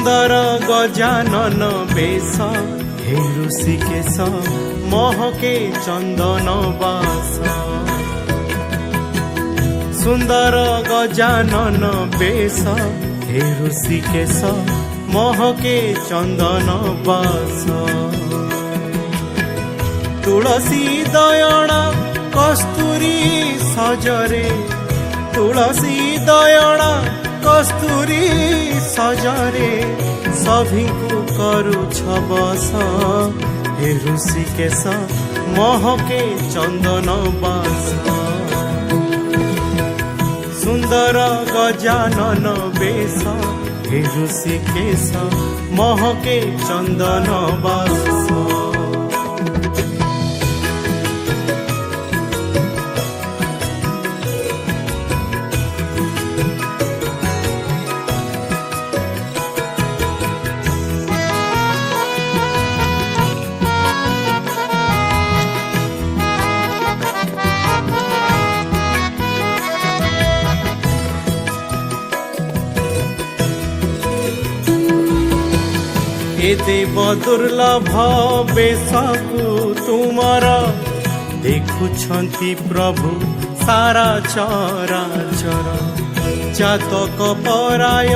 सुंदर गजानन बेश हे ऋषिकेश महके चंदन बास सुंदर गजानन बेश हे ऋषिकेश महके चंदन बास तुलसी दयणा कस्तूरी सजरे तुलसी दयणा कस्तूरी सजरे सभी को करुछ बस हे ऋषिकेश महके चंदन बास सुंदर गजानन बेश हे ऋषिकेश महके चंदन बास ए देव दुर्लभ बेशकु तुमर देखुछंती प्रभु सारा चराचर जातक पराय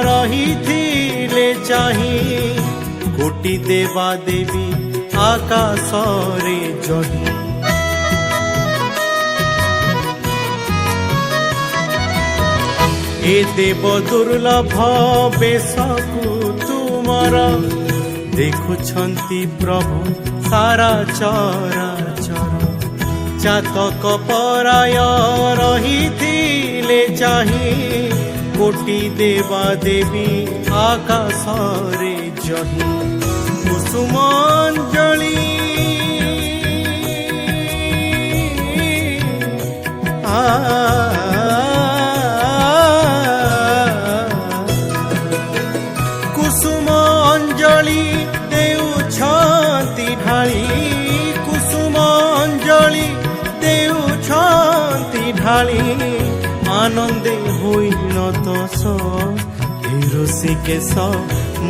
रहिथिले चाहि कोटि देवा देवी आकाश रे जही ए देव दुर्लभ बेशकु देखुछंती प्रभु सारा चराचर जातक पराय रहिथिले चाहि कोटि देवा देवी आकाश रे जही कुसुमांजलि कुसुमांजलि देउछंती ढाली कुसुमांजलि देउछंती ढाली आनंदे होई नतस हे ऋषिकेश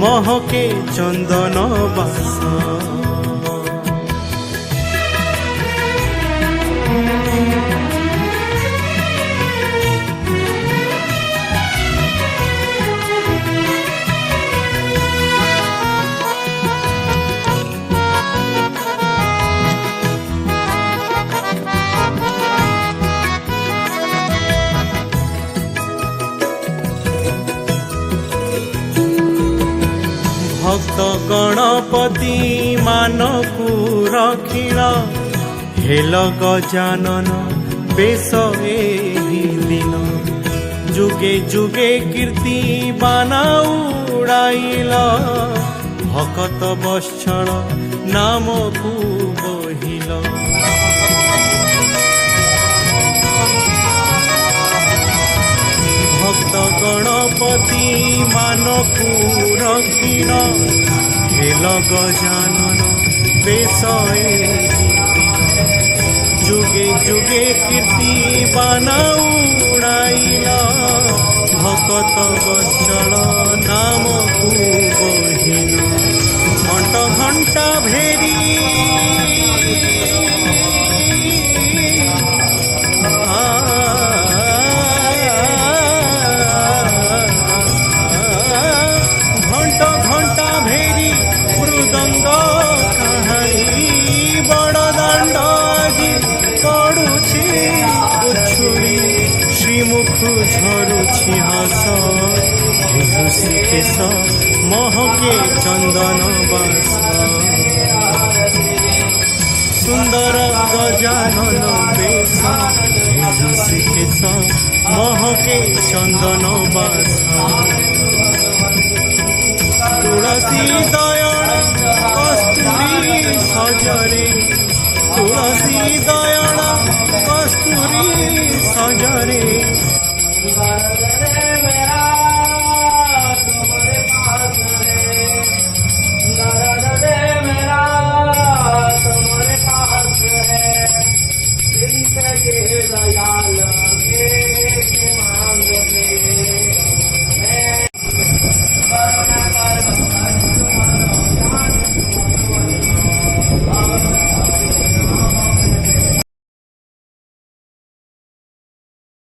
महके चंदन बास भक्त गणपति मानकु रखिल हेल गजानन बेश एही दिन जुगे जुगे कीर्ति बाना उड़ाइल भक्त वत्सल नाम को बहिल भक्त गणपति मानकु रखिल हेल गजानन बेश जुगे जुगे कीर्ति बाना उड़ाइल भक्त वत्सल नाम को बहिल घंट घंटा भेरी झरुछि हस हे ऋषिकेश महके चंदन बास सुंदर गजानन बेश हे ऋषिकेश महके चंदन बास तुलसी दयण कस्तूरी सजरे तुलसी दयण कस्तूरी सजरे दयाल के मांग में